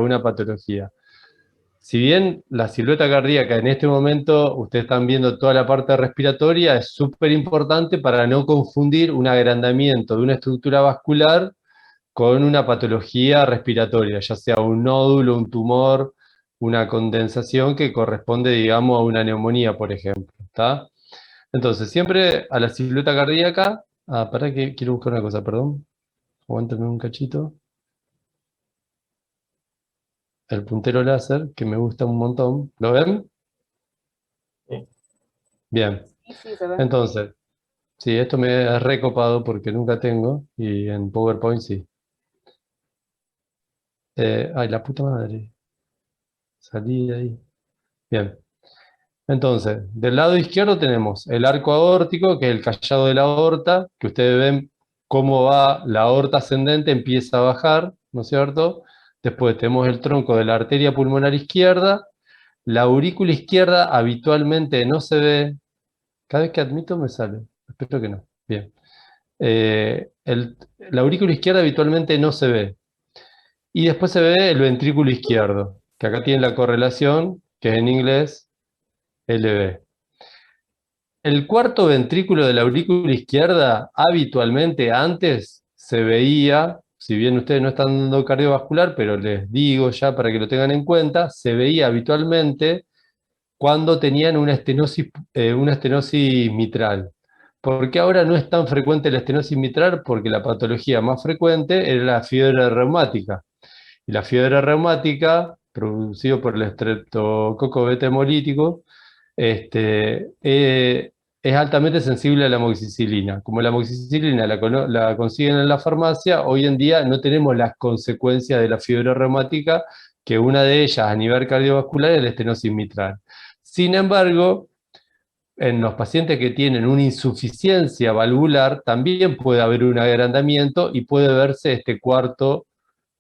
una patología. Si bien la silueta cardíaca en este momento, ustedes están viendo toda la parte respiratoria, es súper importante para no confundir un agrandamiento de una estructura vascular con una patología respiratoria, ya sea un nódulo, un tumor, una condensación que corresponde, digamos, a una neumonía, por ejemplo, ¿está? Entonces, siempre a la silueta cardíaca, para que quiero buscar una cosa, perdón, aguántame un cachito, el puntero láser, que me gusta un montón, ¿lo ven? Sí. Bien, Sí, sí, se ve. entonces, sí, esto me es recopado porque nunca tengo, y en PowerPoint sí. Ay, la puta madre, salí de ahí. Bien. Entonces, del lado izquierdo tenemos el arco aórtico, que es el callado de la aorta, que ustedes ven cómo va la aorta ascendente, empieza a bajar, ¿no es cierto? Después tenemos el tronco de la arteria pulmonar izquierda, la aurícula izquierda habitualmente no se ve, cada vez que admito me sale, espero que no, bien. La aurícula izquierda habitualmente no se ve, y después se ve el ventrículo izquierdo, que acá tiene la correlación, que es en inglés LV. El cuarto ventrículo de la aurícula izquierda habitualmente antes se veía, si bien ustedes no están dando cardiovascular, pero les digo ya para que lo tengan en cuenta, se veía habitualmente cuando tenían una estenosis mitral. ¿Por qué ahora no es tan frecuente la estenosis mitral? Porque la patología más frecuente era la fiebre reumática. Y la fiebre reumática, producido por el estreptococo beta hemolítico, es altamente sensible a la amoxicilina. Como la amoxicilina la consiguen en la farmacia, hoy en día no tenemos las consecuencias de la fiebre reumática, que una de ellas a nivel cardiovascular es la estenosis mitral. Sin embargo, en los pacientes que tienen una insuficiencia valvular, también puede haber un agrandamiento y puede verse este cuarto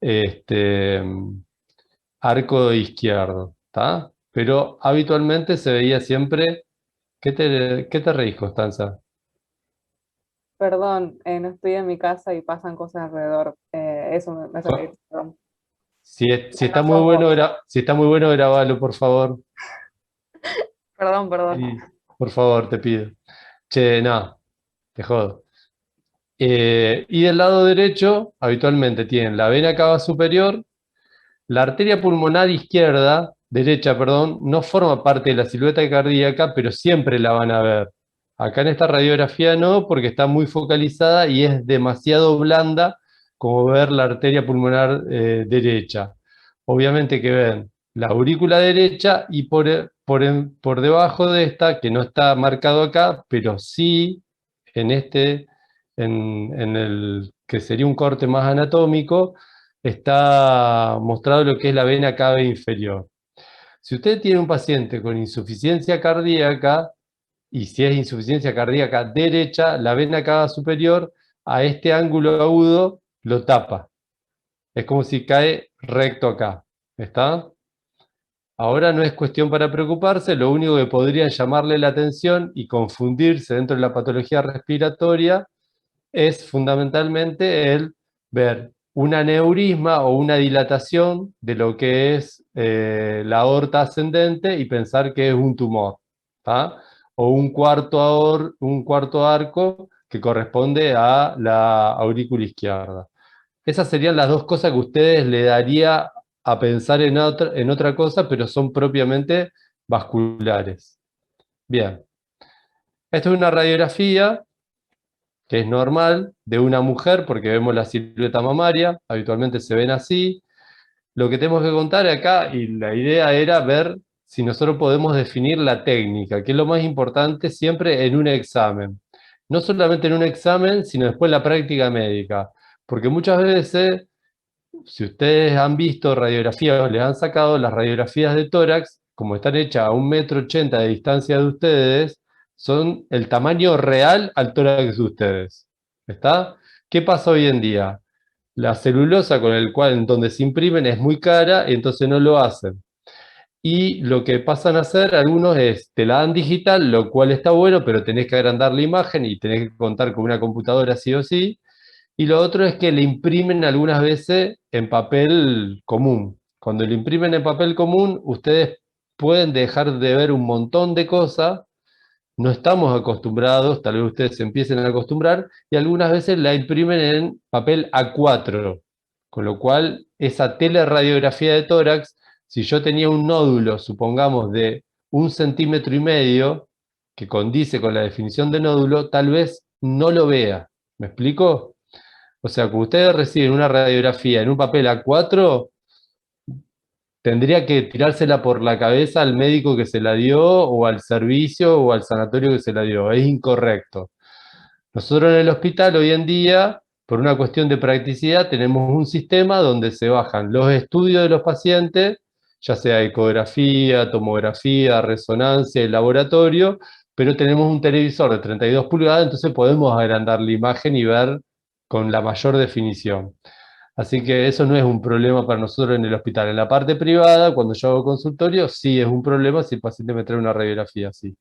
este, arco izquierdo, ¿está? Pero habitualmente se veía siempre. ¿Qué te reís, Constanza? Perdón, no estoy en mi casa y pasan cosas alrededor. Eso me hace reír. Perdón. Si está No muy sos bueno, vos. si está muy bueno, grabalo, por favor. Perdón, perdón. Sí, por favor, te pido. Che, no, te jodo. Y del lado derecho, habitualmente tienen la vena cava superior, la arteria pulmonar izquierda, derecha, perdón, no forma parte de la silueta cardíaca, pero siempre la van a ver. Acá en esta radiografía no, porque está muy focalizada y es demasiado blanda como ver la arteria pulmonar derecha. Obviamente que ven la aurícula derecha y por debajo de esta, que no está marcado acá, pero sí en en el que sería un corte más anatómico, está mostrado lo que es la vena cava inferior. Si usted tiene un paciente con insuficiencia cardíaca, y si es insuficiencia cardíaca derecha, la vena cava superior a este ángulo agudo lo tapa. Es como si cae recto acá. ¿Está? Ahora no es cuestión para preocuparse, lo único que podría llamarle la atención y confundirse dentro de la patología respiratoria es fundamentalmente el ver un aneurisma o una dilatación de lo que es la aorta ascendente y pensar que es un tumor, ¿tá? O un cuarto arco que corresponde a la aurícula izquierda. Esas serían las dos cosas que ustedes le daría a pensar en otra cosa, pero son propiamente vasculares. Bien, esto es una radiografía que es normal de una mujer, porque vemos la silueta mamaria, habitualmente se ven así. Lo que tenemos que contar acá, y la idea era ver si nosotros podemos definir la técnica, que es lo más importante siempre en un examen. No solamente en un examen, sino después en la práctica médica. Porque muchas veces, si ustedes han visto radiografías o les han sacado las radiografías de tórax, como están hechas a 1,80 m de distancia de ustedes, son el tamaño real al tórax de ustedes. ¿Está? ¿Qué pasa hoy en día? La celulosa con el cual, en donde se imprimen es muy cara, entonces no lo hacen. Y lo que pasan a hacer algunos es, te la dan digital, lo cual está bueno, pero tenés que agrandar la imagen y tenés que contar con una computadora sí o sí. Y lo otro es que le imprimen algunas veces en papel común, Cuando lo imprimen en papel común, ustedes pueden dejar de ver un montón de cosas. No estamos acostumbrados, tal vez ustedes se empiecen a acostumbrar, y algunas veces la imprimen en papel A4, con lo cual esa teleradiografía de tórax, si yo tenía un nódulo, supongamos, de 1,5 cm, que condice con la definición de nódulo, tal vez no lo vea. ¿Me explico? O sea, cuando ustedes reciben una radiografía en un papel A4, tendría que tirársela por la cabeza al médico que se la dio, o al servicio, o al sanatorio que se la dio. Es incorrecto. Nosotros en el hospital hoy en día, por una cuestión de practicidad, tenemos un sistema donde se bajan los estudios de los pacientes, ya sea ecografía, tomografía, resonancia y laboratorio, pero tenemos un televisor de 32 pulgadas, entonces podemos agrandar la imagen y ver con la mayor definición. Así que eso no es un problema para nosotros en el hospital. En la parte privada, cuando yo hago consultorio, sí es un problema si el paciente me trae una radiografía así.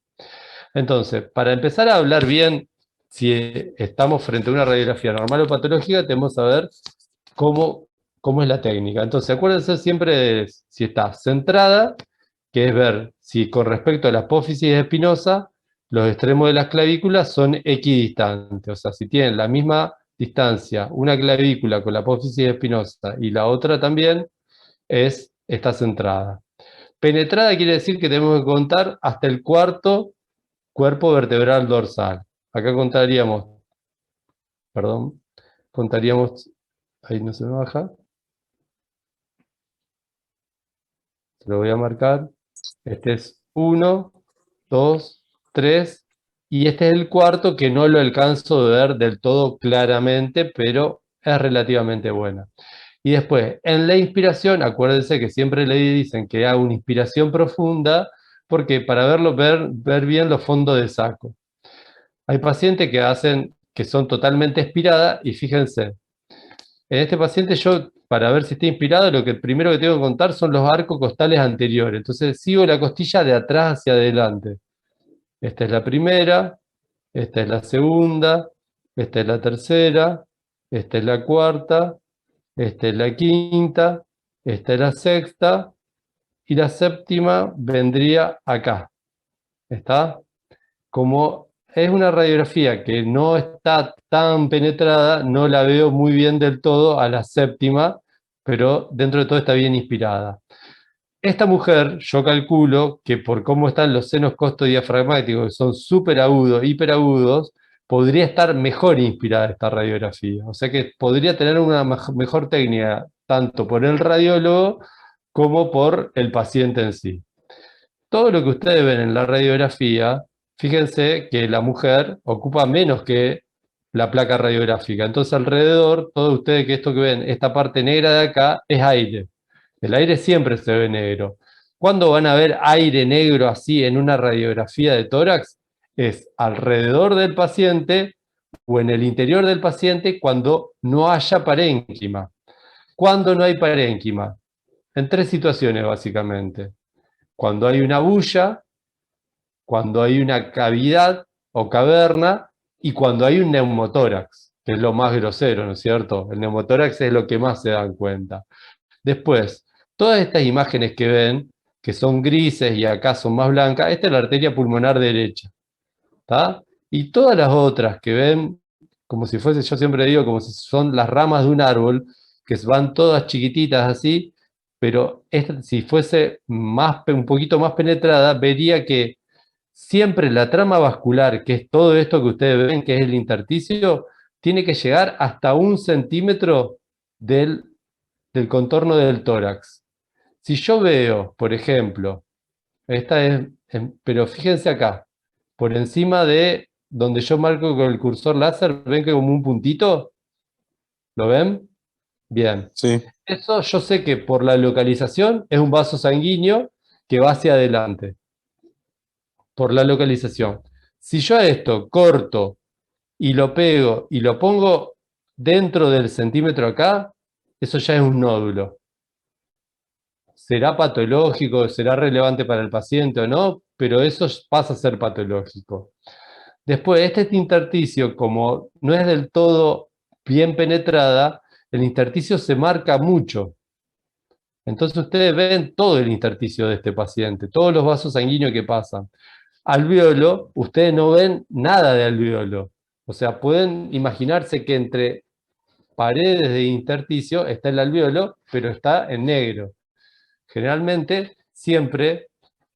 Entonces, para empezar a hablar bien, si estamos frente a una radiografía normal o patológica, tenemos que saber cómo es la técnica. Entonces, acuérdense siempre de si está centrada, que es ver si con respecto a la apófisis espinosa, los extremos de las clavículas son equidistantes. O sea, si tienen la misma distancia, una clavícula con la apófisis espinosa y la otra también, está centrada. Penetrada quiere decir que tenemos que contar hasta el cuarto cuerpo vertebral dorsal. Acá contaríamos, ahí no se me baja, se lo voy a marcar. Este es 1, 2, 3, y este es el cuarto, que no lo alcanzo a ver del todo claramente, pero es relativamente buena. Y después, en la inspiración, acuérdense que siempre le dicen que haga una inspiración profunda, porque para ver bien los fondos de saco. Hay pacientes que son totalmente expiradas, y fíjense, en este paciente yo, para ver si está inspirado, lo que primero que tengo que contar son los arcos costales anteriores. Entonces sigo la costilla de atrás hacia adelante. Esta es la primera, esta es la segunda, esta es la tercera, esta es la cuarta, esta es la quinta, esta es la sexta, y la séptima vendría acá. ¿Está? Como es una radiografía que no está tan penetrada, no la veo muy bien del todo a la séptima, pero dentro de todo está bien inspirada. Esta mujer, yo calculo que por cómo están los senos costodiafragmáticos, que son súper agudos, hiperagudos, podría estar mejor inspirada esta radiografía. O sea que podría tener una mejor técnica, tanto por el radiólogo como por el paciente en sí. Todo lo que ustedes ven en la radiografía, fíjense que la mujer ocupa menos que la placa radiográfica. Entonces alrededor, todos ustedes que esto que ven, esta parte negra de acá, es aire. El aire siempre se ve negro. ¿Cuándo van a ver aire negro así en una radiografía de tórax? Es alrededor del paciente o en el interior del paciente cuando no haya parénquima. ¿Cuándo no hay parénquima? En tres situaciones básicamente. Cuando hay una bulla, cuando hay una cavidad o caverna, y cuando hay un neumotórax, que es lo más grosero, ¿no es cierto? El neumotórax es lo que más se dan cuenta. Después, todas estas imágenes que ven, que son grises y acá son más blancas, esta es la arteria pulmonar derecha, ¿está? Y todas las otras que ven, como si fuese, yo siempre digo, como si son las ramas de un árbol, que van todas chiquititas así, pero esta, si fuese un poquito más penetrada, vería que siempre la trama vascular, que es todo esto que ustedes ven, que es el intersticio, tiene que llegar hasta 1 cm del contorno del tórax. Si yo veo, por ejemplo, pero fíjense acá, por encima de donde yo marco con el cursor láser, ¿ven que como un puntito? ¿Lo ven? Bien. Sí. Eso yo sé que por la localización es un vaso sanguíneo que va hacia adelante. Por la localización. Si yo a esto corto y lo pego y lo pongo dentro del centímetro acá, eso ya es un nódulo. ¿Será patológico? ¿Será relevante para el paciente o no? Pero eso pasa a ser patológico. Después, este intersticio, como no es del todo bien penetrada, el intersticio se marca mucho. Entonces ustedes ven todo el intersticio de este paciente, todos los vasos sanguíneos que pasan. Alvéolo, ustedes no ven nada de alvéolo. O sea, pueden imaginarse que entre paredes de intersticio está el alvéolo, pero está en negro. Generalmente, siempre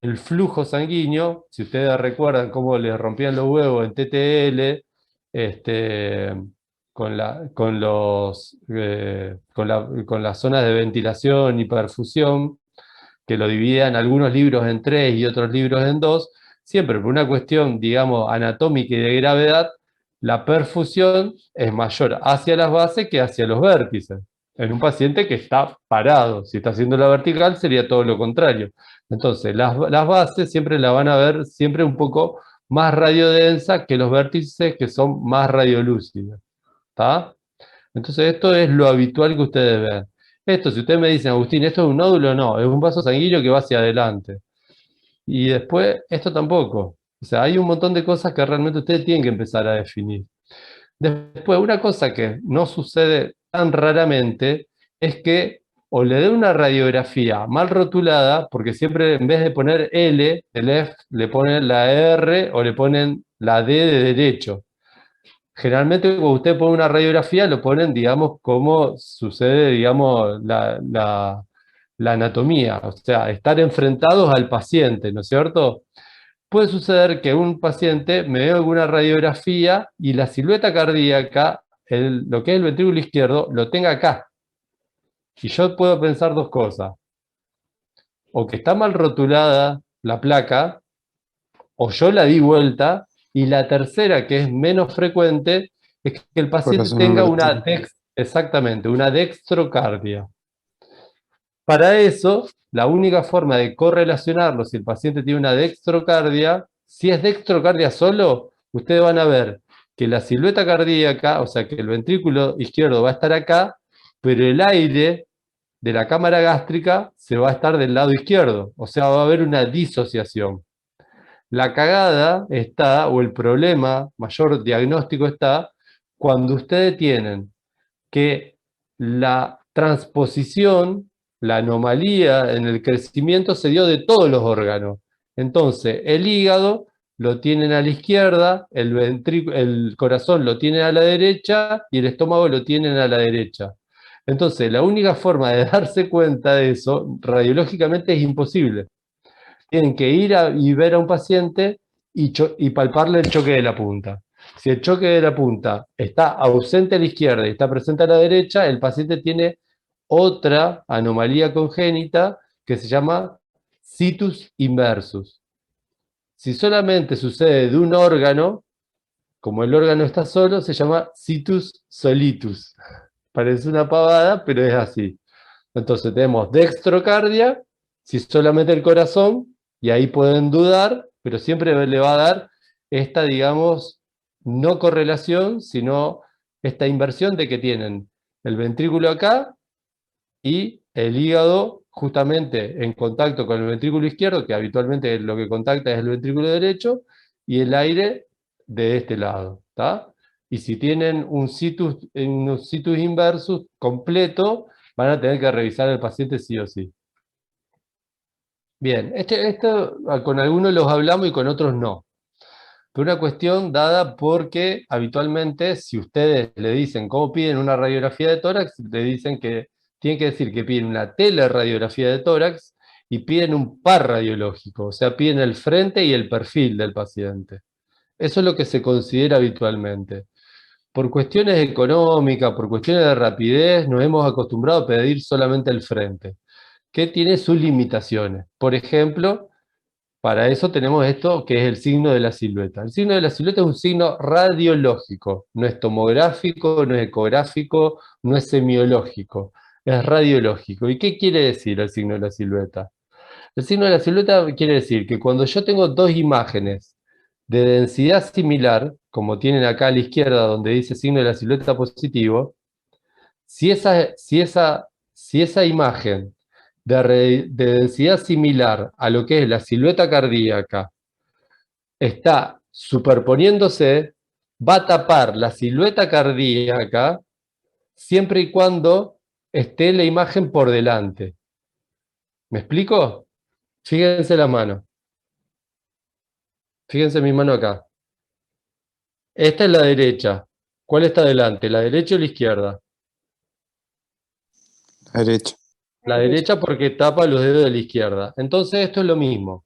el flujo sanguíneo, si ustedes recuerdan cómo les rompían los huevos en TTL, con las zonas de ventilación y perfusión, que lo dividían algunos libros en 3 y otros libros en 2, siempre por una cuestión, digamos, anatómica y de gravedad, la perfusión es mayor hacia las bases que hacia los vértices. En un paciente que está parado, si está haciendo la vertical sería todo lo contrario. Entonces, las bases siempre la van a ver siempre un poco más radiodensa que los vértices que son más radiolúcidos. ¿Está? Entonces, esto es lo habitual que ustedes ven. Esto, si ustedes me dicen, Agustín, ¿esto es un nódulo? No, es un vaso sanguíneo que va hacia adelante. Y después, esto tampoco. O sea, hay un montón de cosas que realmente ustedes tienen que empezar a definir. Después, una cosa que no sucede tan raramente es que o le den una radiografía mal rotulada, porque siempre en vez de poner L, el F, le ponen la R o le ponen la D de derecho. Generalmente cuando usted pone una radiografía lo ponen, digamos, como sucede, digamos, la anatomía, o sea, estar enfrentados al paciente, ¿no es cierto? Puede suceder que un paciente me vea alguna radiografía y la silueta cardíaca, lo que es el ventrículo izquierdo, lo tenga acá. Y yo puedo pensar dos cosas. O que está mal rotulada la placa, o yo la di vuelta, y la tercera, que es menos frecuente, es que el paciente tenga exactamente, una dextrocardia. Para eso, la única forma de correlacionarlo, si el paciente tiene una dextrocardia, si es dextrocardia solo, ustedes van a ver que la silueta cardíaca, o sea que el ventrículo izquierdo va a estar acá, pero el aire de la cámara gástrica se va a estar del lado izquierdo, o sea, va a haber una disociación. La cagada está, o el problema mayor diagnóstico está, cuando ustedes tienen que la transposición, la anomalía en el crecimiento se dio de todos los órganos. Entonces, el hígado lo tienen a la izquierda, el corazón lo tienen a la derecha y el estómago lo tienen a la derecha. Entonces, la única forma de darse cuenta de eso, radiológicamente, es imposible. Tienen que ir y ver a un paciente y palparle el choque de la punta. Si el choque de la punta está ausente a la izquierda y está presente a la derecha, el paciente tiene otra anomalía congénita que se llama situs inversus. Si solamente sucede de un órgano, como el órgano está solo, se llama situs solitus. Parece una pavada, pero es así. Entonces tenemos dextrocardia, si solamente el corazón, y ahí pueden dudar, pero siempre le va a dar esta, digamos, no correlación, sino esta inversión de que tienen el ventrículo acá y el hígado justamente en contacto con el ventrículo izquierdo, que habitualmente lo que contacta es el ventrículo derecho, y el aire de este lado, ¿está? Y si tienen un situs inversus completo, van a tener que revisar al paciente sí o sí. Bien, esto con algunos los hablamos y con otros no. Pero una cuestión dada porque habitualmente si ustedes le dicen cómo piden una radiografía de tórax, le dicen que tienen que decir que piden una teleradiografía de tórax y piden un par radiológico, o sea, piden el frente y el perfil del paciente. Eso es lo que se considera habitualmente. Por cuestiones económicas, por cuestiones de rapidez, nos hemos acostumbrado a pedir solamente el frente, que tiene sus limitaciones. Por ejemplo, para eso tenemos esto que es el signo de la silueta. El signo de la silueta es un signo radiológico, no es tomográfico, no es ecográfico, no es semiológico, es radiológico. ¿Y qué quiere decir el signo de la silueta? El signo de la silueta quiere decir que cuando yo tengo dos imágenes de densidad similar, como tienen acá a la izquierda donde dice signo de la silueta positivo, si esa imagen de densidad similar a lo que es la silueta cardíaca está superponiéndose, va a tapar la silueta cardíaca siempre y cuando esté la imagen por delante. ¿Me explico? Fíjense la mano. Fíjense mi mano acá. Esta es la derecha. ¿Cuál está delante? ¿La derecha o la izquierda? Derecha. La derecha porque tapa los dedos de la izquierda. Entonces esto es lo mismo.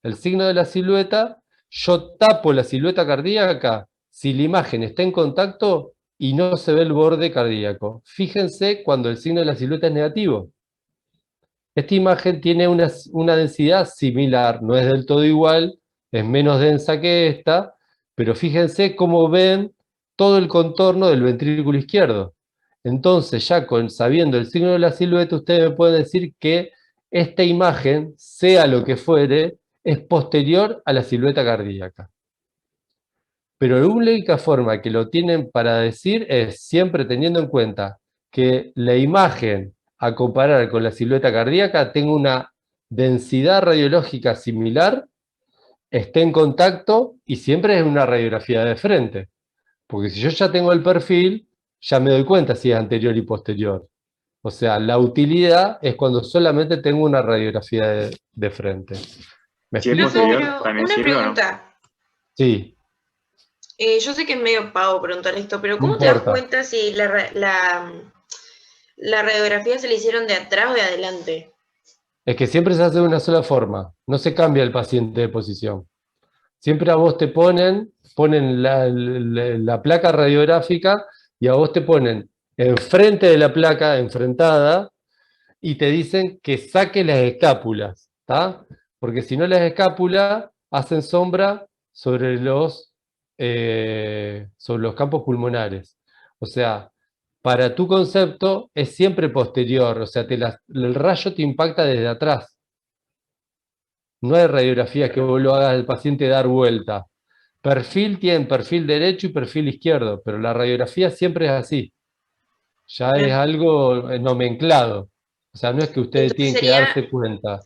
El signo de la silueta, yo tapo la silueta cardíaca si la imagen está en contacto y no se ve el borde cardíaco. Fíjense cuando el signo de la silueta es negativo. Esta imagen tiene una densidad similar, no es del todo igual, es menos densa que esta, pero fíjense cómo ven todo el contorno del ventrículo izquierdo. Entonces, ya sabiendo el signo de la silueta, ustedes me pueden decir que esta imagen, sea lo que fuere, es posterior a la silueta cardíaca. Pero la única forma que lo tienen para decir es siempre teniendo en cuenta que la imagen a comparar con la silueta cardíaca tenga una densidad radiológica similar, esté en contacto y siempre es una radiografía de frente. Porque si yo ya tengo el perfil, ya me doy cuenta si es anterior y posterior. O sea, la utilidad es cuando solamente tengo una radiografía de frente. ¿Me Si es explico? posterior, Pero ¿también una sirve o no? pregunta. Sí, Yo sé que es medio pavo preguntar esto, pero no ¿cómo te das importa. cuenta si la radiografía se le hicieron de atrás o de adelante? Es que siempre se hace de una sola forma, no se cambia el paciente de posición. Siempre a vos te ponen la placa radiográfica y a vos te ponen enfrente de la placa, enfrentada, y te dicen que saques las escápulas, ¿está? Porque si no las escápulas hacen sombra sobre los campos pulmonares. O sea, para tu concepto es siempre posterior, o sea, el rayo te impacta desde atrás. No hay radiografías que vos lo hagas al paciente dar vuelta. Perfil tiene perfil derecho y perfil izquierdo, pero la radiografía siempre es así. Ya es Bien. algo nomenclado. O sea, no es que ustedes Entonces tienen que sería darse cuenta.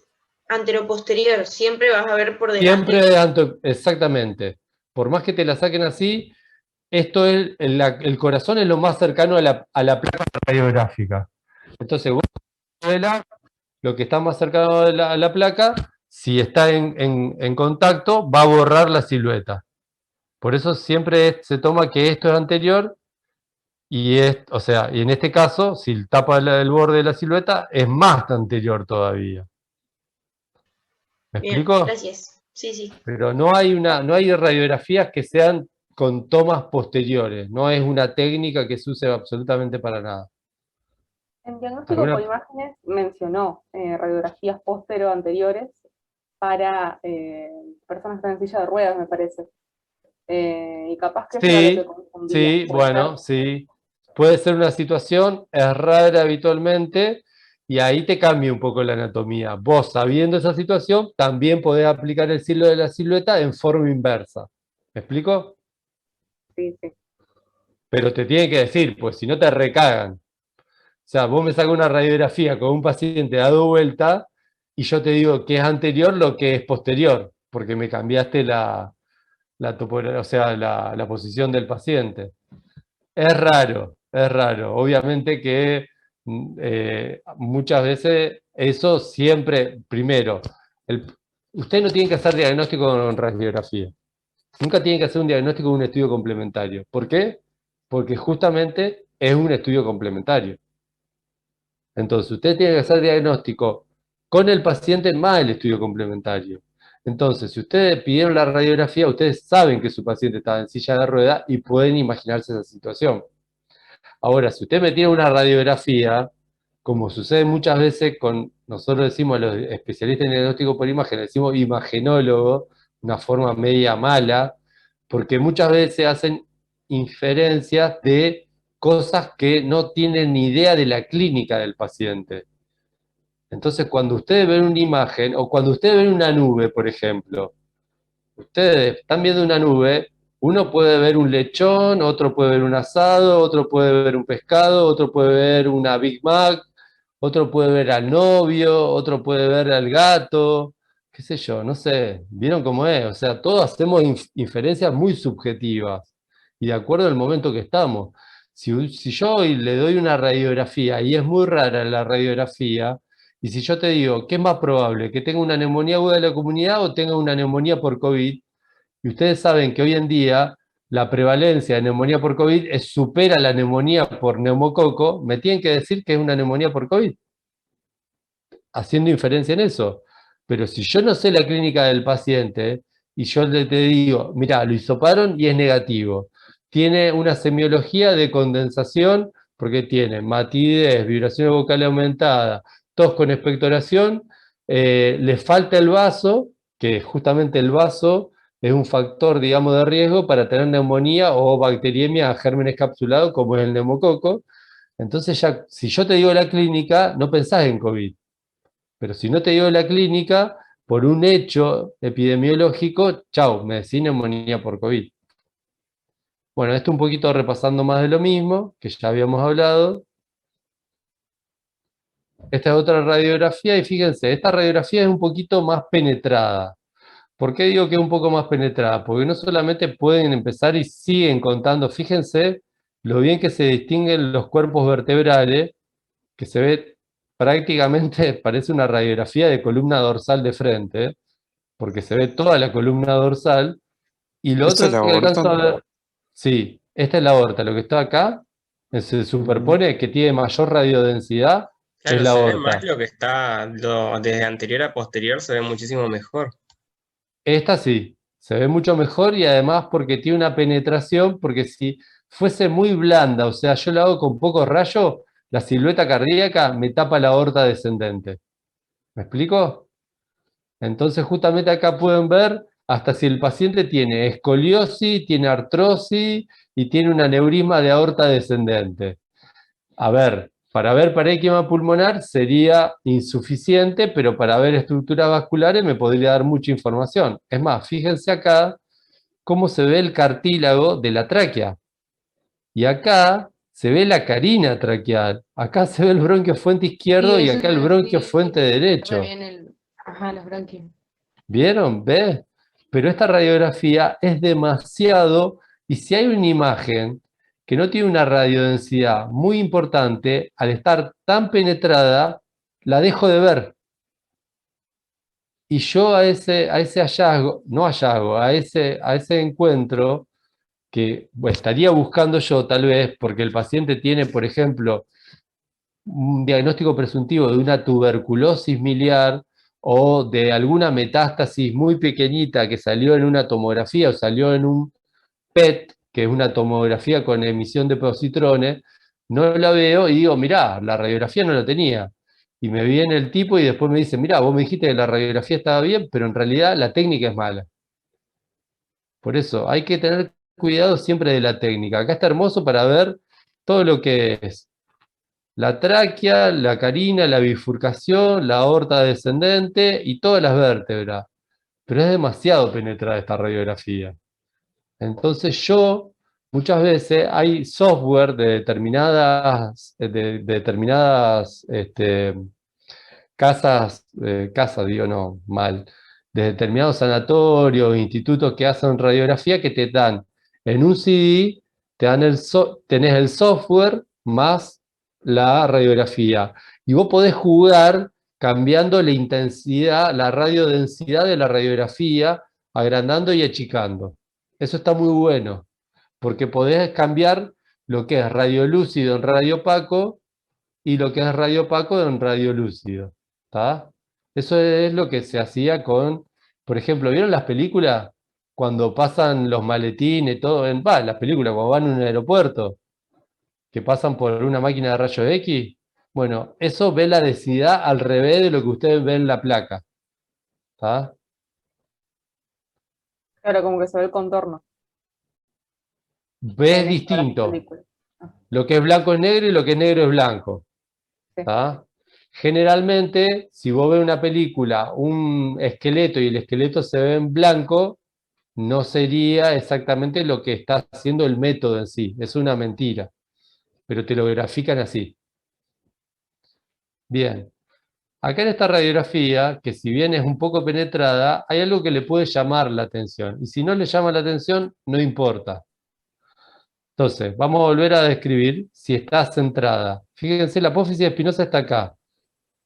anteroposterior, siempre vas a ver por Siempre delante. exactamente. Por más que te la saquen así, esto es, el corazón es lo más cercano a la placa radiográfica. Entonces, vos lo que está más cercano a la placa, si está en contacto, va a borrar la silueta. Por eso siempre se toma que esto es anterior o sea, y en este caso, si tapa el borde de la silueta, es más anterior todavía. ¿Me Bien, explico? gracias. Sí, sí. Pero no hay radiografías que sean con tomas posteriores. No es una técnica que se use absolutamente para nada. En diagnóstico por ¿Alguna? imágenes mencionó radiografías póstero anteriores para personas que están en silla de ruedas, me parece. Y capaz que eso era lo que Sí, confundía. sí, Puede ser. bueno, sí. Puede ser una situación, es rara habitualmente, y ahí te cambia un poco la anatomía. Vos, sabiendo esa situación, también podés aplicar el signo de la silueta en forma inversa. ¿Me explico? Sí, sí. Pero te tiene que decir, pues si no te recagan. O sea, vos me sacas una radiografía con un paciente dado vuelta y yo te digo que es anterior lo que es posterior, porque me cambiaste o sea, la posición del paciente. Es raro. Obviamente que muchas veces eso siempre, primero, usted no tiene que hacer diagnóstico con radiografía. Nunca tiene que hacer un diagnóstico con un estudio complementario. ¿Por qué? Porque justamente es un estudio complementario. Entonces, usted tiene que hacer diagnóstico con el paciente más el estudio complementario. Entonces, si ustedes pidieron la radiografía, ustedes saben que su paciente estaba en silla de rueda y pueden imaginarse esa situación. Ahora, si usted me tiene una radiografía, como sucede muchas veces con, nosotros decimos a los especialistas en diagnóstico por imagen, decimos imagenólogo, una forma media mala, porque muchas veces hacen inferencias de cosas que no tienen ni idea de la clínica del paciente. Entonces, cuando ustedes ven una imagen, o cuando ustedes ven una nube, por ejemplo, ustedes están viendo una nube, uno puede ver un lechón, otro puede ver un asado, otro puede ver un pescado, otro puede ver una Big Mac, otro puede ver al novio, otro puede ver al gato, qué sé yo, no sé, ¿vieron cómo es? O sea, todos hacemos inferencias muy subjetivas y de acuerdo al momento que estamos. Si yo hoy le doy una radiografía y es muy rara la radiografía, Y si yo te digo, ¿qué es más probable? ¿Que tenga una neumonía aguda de la comunidad o tenga una neumonía por COVID? Y ustedes saben que hoy en día la prevalencia de neumonía por COVID supera la neumonía por neumococo, me tienen que decir que es una neumonía por COVID, haciendo inferencia en eso. Pero si yo no sé la clínica del paciente y yo te digo, mira, lo hisoparon y es negativo, tiene una semiología de condensación porque tiene matidez, vibración vocal aumentada, tos con expectoración, le falta el vaso, que justamente el vaso es un factor, digamos, de riesgo para tener neumonía o bacteriemia a gérmenes capsulados, como es el neumococo. Entonces ya, si yo te digo la clínica, no pensás en COVID. Pero si no te digo la clínica, por un hecho epidemiológico, chau, me decís neumonía por COVID. Bueno, esto un poquito repasando más de lo mismo, que ya habíamos hablado. Esta es otra radiografía y fíjense, esta radiografía es un poquito más penetrada. ¿Por qué digo que es un poco más penetrada? Porque no solamente pueden empezar y siguen contando, fíjense lo bien que se distinguen los cuerpos vertebrales, que se ve prácticamente, parece una radiografía de columna dorsal de frente, porque se ve toda la columna dorsal, y lo ¿Esta es otro la que alcanzo aorta? a ver, sí, esta es la aorta, lo que está acá, se Mm. superpone que tiene mayor radiodensidad, es Claro, la se ve más aorta. lo que está desde anterior a posterior, se ve muchísimo mejor. Esta sí, se ve mucho mejor y además porque tiene una penetración, porque si fuese muy blanda, o sea, yo la hago con poco rayo, la silueta cardíaca me tapa la aorta descendente. ¿Me explico? Entonces justamente acá pueden ver hasta si el paciente tiene escoliosis, tiene artrosis y tiene un aneurisma de aorta descendente. A ver, para ver parénquima pulmonar sería insuficiente, pero para ver estructuras vasculares me podría dar mucha información. Es más, fíjense acá cómo se ve el cartílago de la tráquea. Y acá se ve la carina traqueal. Acá se ve el bronquio fuente Sí, izquierdo y eso acá te el iba a bronquio decir, fuente derecho. bien ajá, los bronquios. ¿Vieron? ¿Ves? Pero esta radiografía es demasiado, y si hay una imagen que no tiene una radiodensidad muy importante, al estar tan penetrada, la dejo de ver. Y yo a ese hallazgo, no hallazgo, a ese encuentro que bueno, estaría buscando yo tal vez, porque el paciente tiene, por ejemplo, un diagnóstico presuntivo de una tuberculosis miliar o de alguna metástasis muy pequeñita que salió en una tomografía o salió en un PET, que es una tomografía con emisión de positrones, no la veo y digo, mirá, la radiografía no la tenía. Y me viene el tipo y después me dice, mirá, vos me dijiste que la radiografía estaba bien, pero en realidad la técnica es mala. Por eso hay que tener cuidado siempre de la técnica. Acá está hermoso para ver todo lo que es la tráquea, la carina, la bifurcación, la aorta descendente y todas las vértebras. Pero es demasiado penetrada esta radiografía. Entonces yo, muchas veces, hay software de determinadas casas, digo no, mal, de determinados sanatorios, institutos que hacen radiografía que te dan en un CD, tenés el software más la radiografía. Y vos podés jugar cambiando la intensidad, la radiodensidad de la radiografía, agrandando y achicando. Eso está muy bueno, porque podés cambiar lo que es radiolúcido en radio opaco y lo que es radio opaco en radiolúcido. ¿Está? Eso es lo que se hacía con, por ejemplo, ¿vieron las películas cuando pasan los maletines, todo las películas cuando van a un aeropuerto, que pasan por una máquina de rayos X? Bueno, eso ve la densidad al revés de lo que ustedes ven en la placa. ¿Está? Claro, como que se ve el contorno Ves en todas las distinto. películas. Ah, Lo que es blanco es negro y lo que es negro es blanco. sí. ¿Tá? Generalmente, si vos ves una película, un esqueleto y el esqueleto se ve en blanco, no sería exactamente lo que está haciendo el método en sí. Es una mentira, pero te lo grafican así. Bien. Acá en esta radiografía, que si bien es un poco penetrada, hay algo que le puede llamar la atención. Y si no le llama la atención, no importa. Entonces, vamos a volver a describir si está centrada. Fíjense, la apófisis espinosa está acá.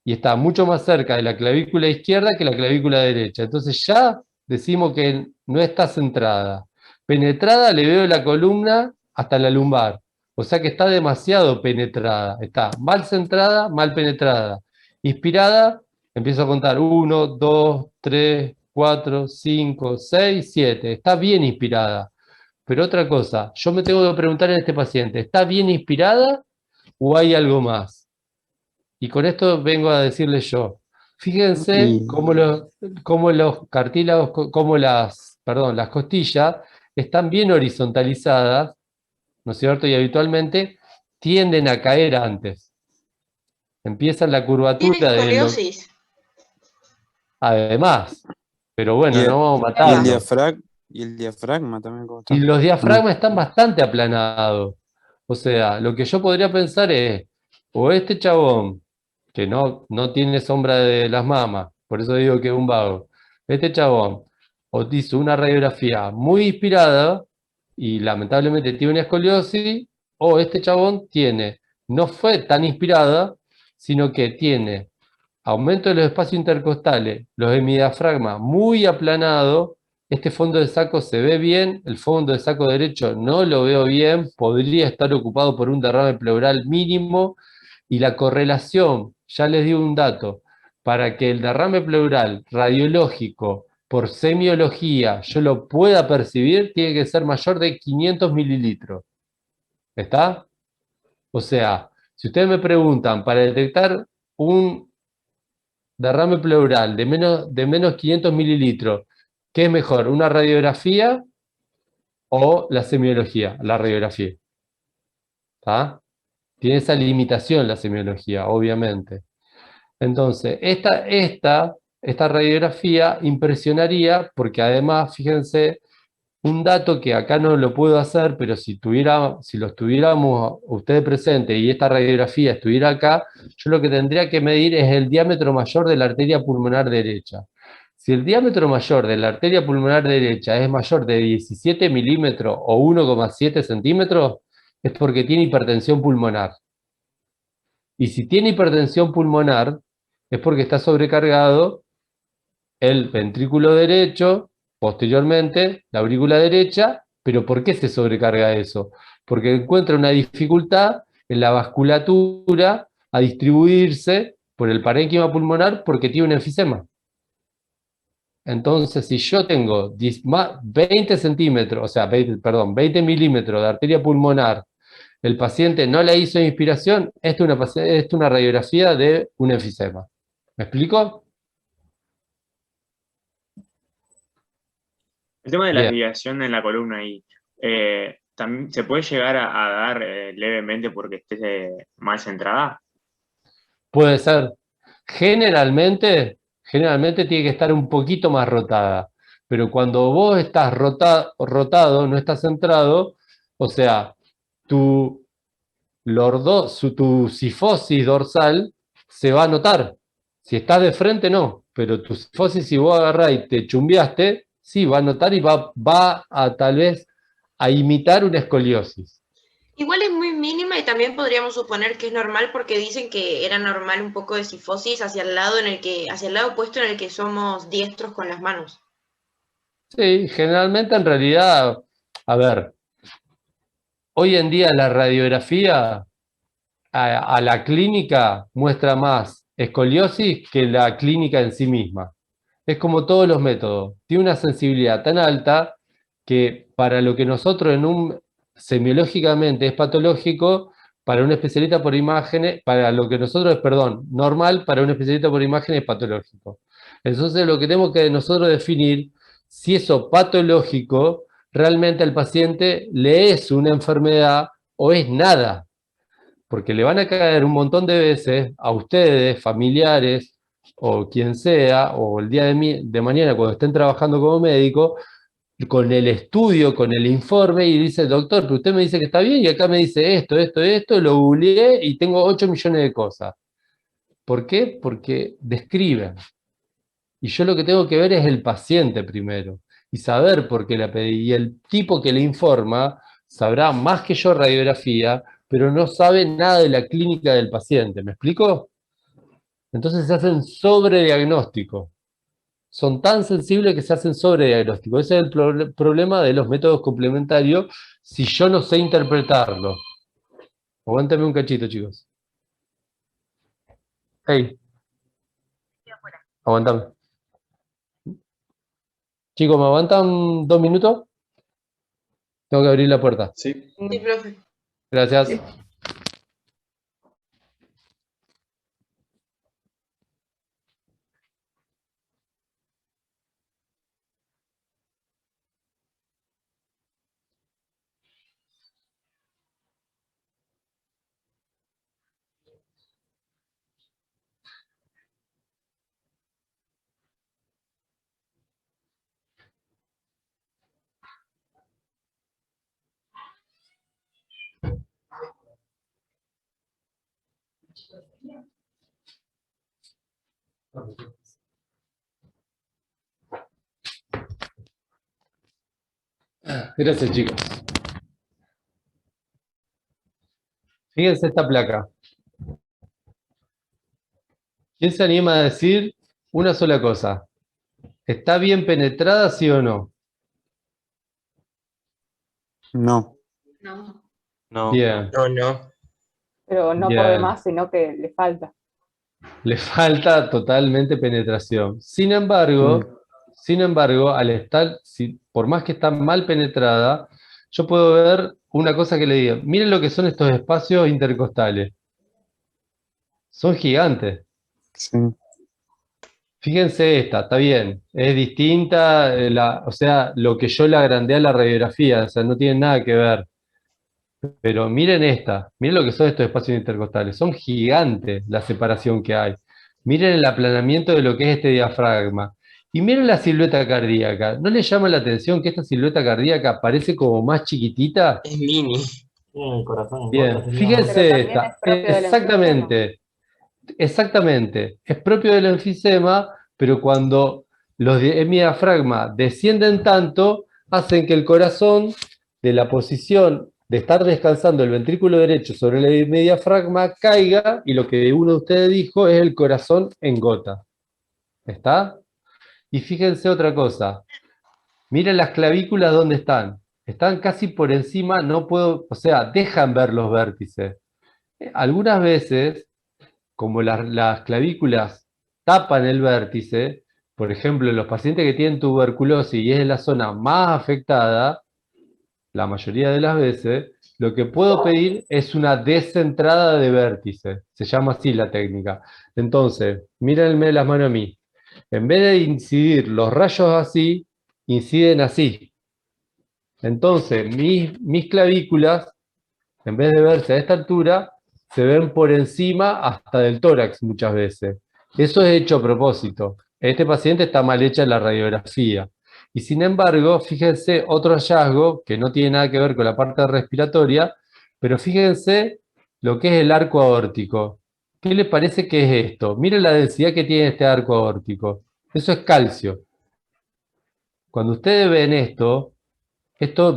y está mucho más cerca de la clavícula izquierda que la clavícula derecha. Entonces ya decimos que no está centrada. Penetrada le veo la columna hasta la lumbar. O sea que está demasiado penetrada. Está mal centrada, mal penetrada. Inspirada, empiezo a contar 1, 2, 3, 4, 5, 6, 7. Está bien inspirada. Pero otra cosa, yo me tengo que preguntar en este paciente, ¿está bien inspirada o hay algo más? Y con esto vengo a decirles yo, fíjense Y, cómo los cartílagos, cómo las costillas están bien horizontalizadas, ¿no es cierto? Y habitualmente tienden a caer antes. Empiezan la Tiene curvatura de lo... escoliosis. Además, pero bueno, y, no vamos a y el matarlo. y el diafragma también, ¿cómo Y está? los No. diafragmas están bastante aplanados. O sea, lo que yo podría pensar es, o este chabón, que no tiene sombra de las mamas, por eso digo que es un vago, este chabón, o te hizo una radiografía muy inspirada, y lamentablemente tiene una escoliosis, o este chabón no fue tan inspirada, sino que tiene aumento de los espacios intercostales, los hemidiafragmas muy aplanados. Este fondo de saco se ve bien, el fondo de saco derecho no lo veo bien, podría estar ocupado por un derrame pleural mínimo, y la correlación, ya les digo un dato, para que el derrame pleural radiológico por semiología yo lo pueda percibir, tiene que ser mayor de 500 mililitros. ¿Está? O sea, si ustedes me preguntan, para detectar un derrame pleural de menos 500 mililitros, ¿qué es mejor, una radiografía o la semiología? La radiografía. ¿Está? Tiene esa limitación la semiología, obviamente. Entonces, esta radiografía impresionaría porque además, fíjense, un dato que acá no lo puedo hacer, pero si lo estuviéramos ustedes presentes y esta radiografía estuviera acá, yo lo que tendría que medir es el diámetro mayor de la arteria pulmonar derecha. Si el diámetro mayor de la arteria pulmonar derecha es mayor de 17 milímetros o 1,7 centímetros, es porque tiene hipertensión pulmonar. Y si tiene hipertensión pulmonar, es porque está sobrecargado el ventrículo derecho, posteriormente la aurícula derecha. ¿Pero por qué se sobrecarga eso? Porque encuentra una dificultad en la vasculatura a distribuirse por el parénquima pulmonar porque tiene un enfisema. Entonces, si yo tengo 20 centímetros, o sea, 20 milímetros de arteria pulmonar, el paciente no le hizo inspiración, esta es una radiografía de un enfisema. ¿Me explico? El tema de la Bien. desviación en la columna ahí, también se puede llegar a dar levemente porque estés mal centrada. Puede ser. Generalmente tiene que estar un poquito más rotada. Pero cuando vos estás rotado, no estás centrado, o sea, tu, tu cifosis dorsal se va a notar. Si estás de frente, no. Pero tu cifosis, si vos agarrás y te chumbeaste, sí, va a notar y va a tal vez a imitar una escoliosis. Igual es muy mínima y también podríamos suponer que es normal porque dicen que era normal un poco de cifosis hacia el lado hacia el lado opuesto en el que somos diestros con las manos. Sí, generalmente en realidad, a ver, hoy en día la radiografía a la clínica muestra más escoliosis que la clínica en sí misma. Es como todos los métodos, tiene una sensibilidad tan alta que para lo que nosotros semiológicamente es patológico, para un especialista por imágenes, para lo que nosotros es, perdón, normal, para un especialista por imágenes es patológico. Entonces lo que tenemos que nosotros definir, si eso patológico realmente al paciente le es una enfermedad o es nada, porque le van a caer un montón de veces a ustedes, familiares, o quien sea, o el día de mañana cuando estén trabajando como médico, con el estudio, con el informe, y dice, doctor, pero usted me dice que está bien, y acá me dice esto, lo googleé y tengo 8 millones de cosas. ¿Por qué? Porque describen. Y yo lo que tengo que ver es el paciente primero, y saber por qué la pedí. Y el tipo que le informa sabrá más que yo radiografía, pero no sabe nada de la clínica del paciente. ¿Me explico? Entonces se hacen sobrediagnóstico. Son tan sensibles que se hacen sobrediagnóstico. Ese es el problema de los métodos complementarios si yo no sé interpretarlo. Aguántame un cachito, chicos. Hey, aguántame. Chicos, ¿me aguantan 2 minutos? Tengo que abrir la puerta. Sí. Sí, profe. Gracias. Gracias, chicos. Fíjense esta placa. ¿Quién se anima a decir una sola cosa? ¿Está bien penetrada, sí o no? No. No. No. Bien, No. Pero no por Bien. demás, sino que le falta. le falta totalmente penetración. Sin embargo, al estar, por más que está mal penetrada, yo puedo ver una cosa que le diga. Miren lo que son estos espacios intercostales. Son gigantes. Sí. Fíjense esta, está bien, es distinta, o sea, lo que yo le agrandé a la radiografía, o sea, no tiene nada que ver. Pero miren esta, miren lo que son estos espacios intercostales, son gigantes la separación que hay. Miren el aplanamiento de lo que es este diafragma. Y miren la silueta cardíaca. ¿No les llama la atención que esta silueta cardíaca parece como más chiquitita? Es mini. El corazón en Bien, gota sería Pero fíjense también esta, es propio del exactamente. Exactamente, es propio del enfisema, pero cuando los hemidiafragma descienden tanto, hacen que el corazón, de la posición de estar descansando el ventrículo derecho sobre el hemidiafragma, caiga, y lo que uno de ustedes dijo es el corazón en gota. ¿Está? Y fíjense otra cosa, miren las clavículas donde están. Están casi por encima, no puedo, o sea, dejan ver los vértices. Algunas veces como las clavículas tapan el vértice, por ejemplo, en los pacientes que tienen tuberculosis y es la zona más afectada, la mayoría de las veces, lo que puedo pedir es una descentrada de vértice. Se llama así la técnica. Entonces, mírenme las manos a mí. En vez de incidir los rayos así, inciden así. Entonces, mis clavículas, en vez de verse a esta altura, se ven por encima hasta del tórax muchas veces. Eso es hecho a propósito. Este paciente está mal hecha la radiografía. Y sin embargo, fíjense otro hallazgo que no tiene nada que ver con la parte respiratoria, pero fíjense lo que es el arco aórtico. ¿Qué les parece que es esto? Miren la densidad que tiene este arco aórtico. Eso es calcio. Cuando ustedes ven esto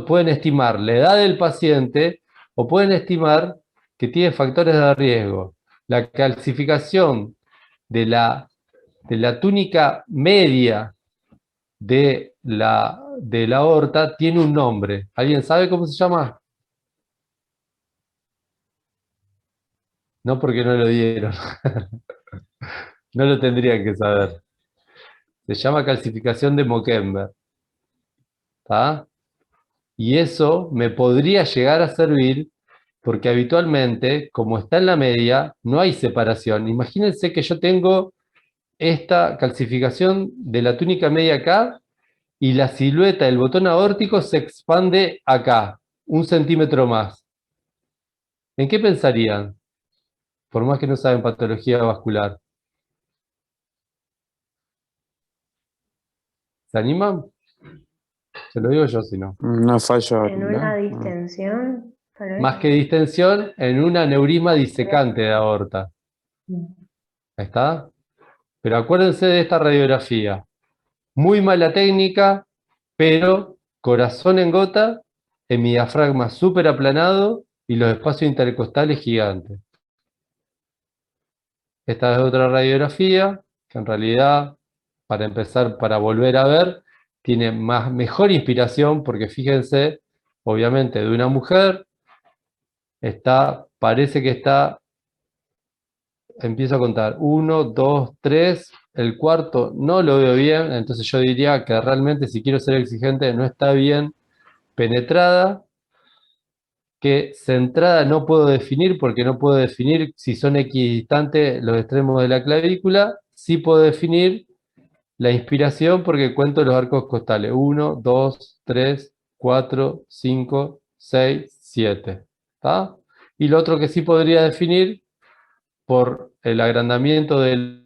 pueden estimar la edad del paciente o pueden estimar que tiene factores de riesgo. La calcificación de la túnica media de la aorta tiene un nombre. ¿Alguien sabe cómo se llama? No, porque no lo dieron. No lo tendrían que saber. Se llama calcificación de Moquember. ¿Está? Y eso me podría llegar a servir porque habitualmente, como está en la media, no hay separación. Imagínense que yo tengo esta calcificación de la túnica media acá y la silueta del botón aórtico se expande acá, 1 centímetro más. ¿En qué pensarían? Por más que no saben patología vascular. ¿Se animan? Se lo digo yo si no. Una falla En una auricular. distensión, tal vez. Más que distensión, en un aneurisma disecante de aorta. ¿Ahí está? Pero acuérdense de esta radiografía. Muy mala técnica, pero corazón en gota, hemidiafragma súper aplanado y los espacios intercostales gigantes. Esta es otra radiografía, que en realidad, para empezar, para volver a ver, tiene mejor inspiración, porque fíjense, obviamente, de una mujer, parece que está, empiezo a contar, 1, 2, 3, el cuarto no lo veo bien, entonces yo diría que realmente, si quiero ser exigente, no está bien penetrada, que centrada no puedo definir, porque no puedo definir si son equidistantes los extremos de la clavícula. Sí puedo definir la inspiración porque cuento los arcos costales. 1, 2, 3, 4, 5, 6, 7. ¿Está? Y lo otro que sí podría definir por el agrandamiento del